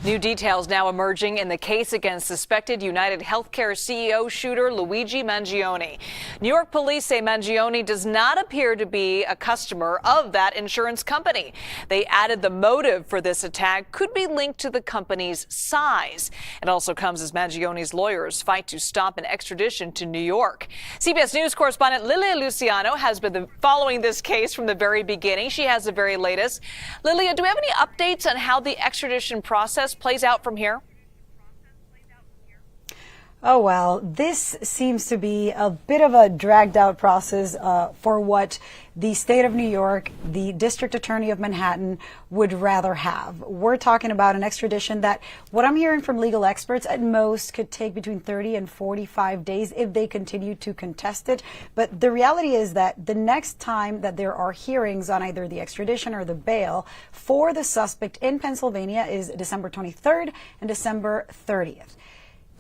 New details now emerging in the case against suspected UnitedHealthcare CEO shooter Luigi Mangione. New York police say Mangione does not appear to be a customer of that insurance company. They added the motive for this attack could be linked to the company's size. It also comes as Mangione's lawyers fight to stop an extradition to New York. CBS News correspondent Lilia Luciano has been following this case from the very beginning. She has the very latest. Lilia, do we have any updates on how the extradition process plays out from here? Oh, well, this seems to be a bit of a dragged out process for what the state of New York, the district attorney of Manhattan, would rather have. We're talking about an extradition that, what I'm hearing from legal experts, at most could take between 30 and 45 days if they continue to contest it. But the reality is that the next time that there are hearings on either the extradition or the bail for the suspect in Pennsylvania is December 23rd and December 30th.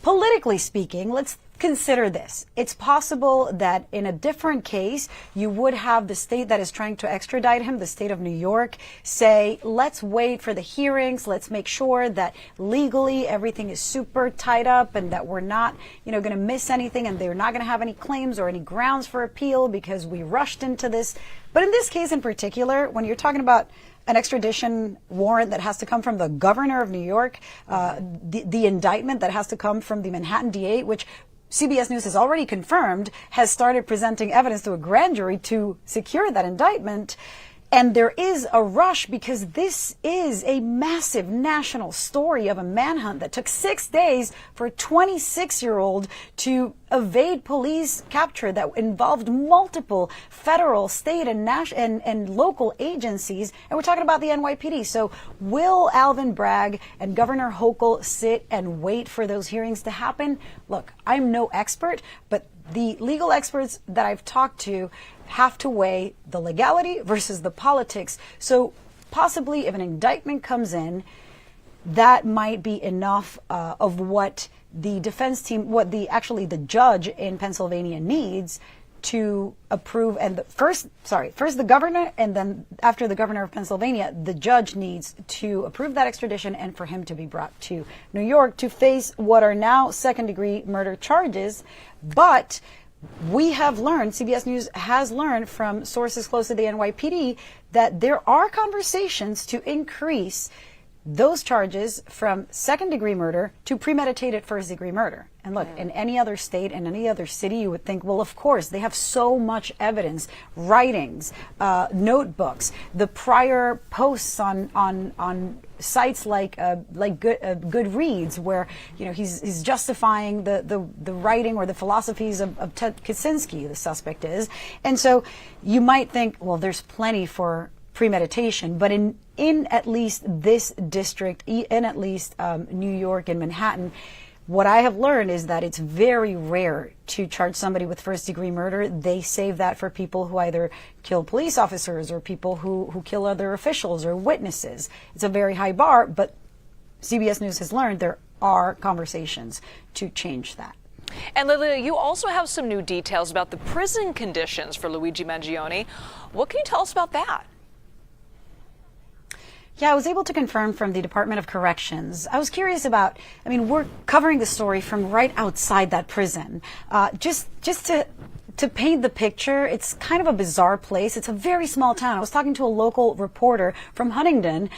Politically speaking, let's consider this. It's possible that in a different case, you would have the state that is trying to extradite him, the state of New York, say, let's wait for the hearings. Let's make sure that legally everything is super tied up and that we're not, going to miss anything and they're not going to have any claims or any grounds for appeal because we rushed into this. But in this case in particular, when you're talking about an extradition warrant that has to come from the governor of New York, the indictment that has to come from the Manhattan DA, which CBS News has already confirmed has started presenting evidence to a grand jury to secure that indictment. And there is a rush because this is a massive national story of a manhunt that took 6 days for a 26-year-old to evade police capture that involved multiple federal, state, and local agencies. And we're talking about the NYPD. So will Alvin Bragg and Governor Hochul sit and wait for those hearings to happen? Look, I'm no expert, but the legal experts that I've talked to have to weigh the legality versus the politics. So possibly if an indictment comes in, that might be enough of what the defense team, the judge in Pennsylvania needs to approve. And first the governor, and then after the governor of Pennsylvania, the judge needs to approve that extradition and for him to be brought to New York to face what are now second-degree murder charges. But we have learned, CBS News has learned from sources close to the NYPD, that there are conversations to increase those charges from second-degree murder to premeditated first-degree murder. And look, in any other state and any other city, you would think, well, of course, they have so much evidence, writings, notebooks, the prior posts on sites like Goodreads, where he's justifying the writing or the philosophies of Ted Kaczynski, the suspect is. And so you might think, well, there's plenty for premeditation, but in at least this district, in at least New York and Manhattan, what I have learned is that it's very rare to charge somebody with first-degree murder. They save that for people who either kill police officers or people who kill other officials or witnesses. It's a very high bar, but CBS News has learned there are conversations to change that. And Lilia, you also have some new details about the prison conditions for Luigi Mangione. What can you tell us about that? Yeah, I was able to confirm from the Department of Corrections. I was curious about, we're covering the story from right outside that prison. Just to paint the picture, it's kind of a bizarre place. It's a very small town. I was talking to a local reporter from Huntington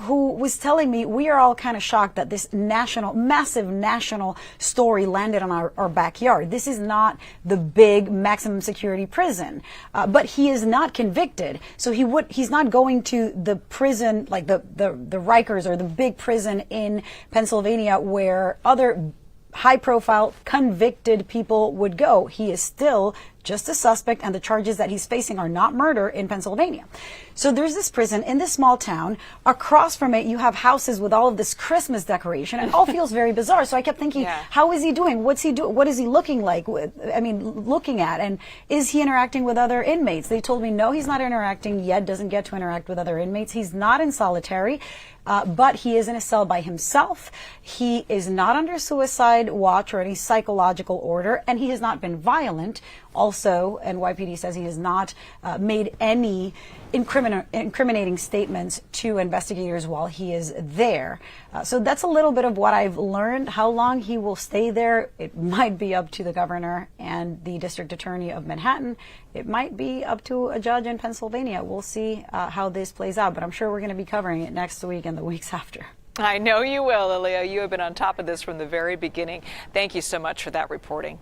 who was telling me we are all kind of shocked that this massive national story landed on our backyard. This is not the big maximum security prison, but he is not convicted. So he's not going to the prison like the Rikers or the big prison in Pennsylvania where other high-profile convicted people would go. He is still just a suspect, and the charges that he's facing are not murder in Pennsylvania. So there's this prison in this small town. Across from it, you have houses with all of this Christmas decoration. It all feels very bizarre. So I kept thinking, how is he doing? What's he doing? What is he looking like? Looking at, and is he interacting with other inmates? They told me, no, he's not interacting yet, doesn't get to interact with other inmates. He's not in solitary. But he is in a cell by himself. He is not under suicide watch or any psychological order, and he has not been violent Also, NYPD says he has not made any incriminating statements to investigators while he is there. So that's a little bit of what I've learned. How long he will stay there, it might be up to the governor and the district attorney of Manhattan. It might be up to a judge in Pennsylvania. We'll see how this plays out, but I'm sure we're going to be covering it next week and the weeks after. I know you will, Lilia. You have been on top of this from the very beginning. Thank you so much for that reporting.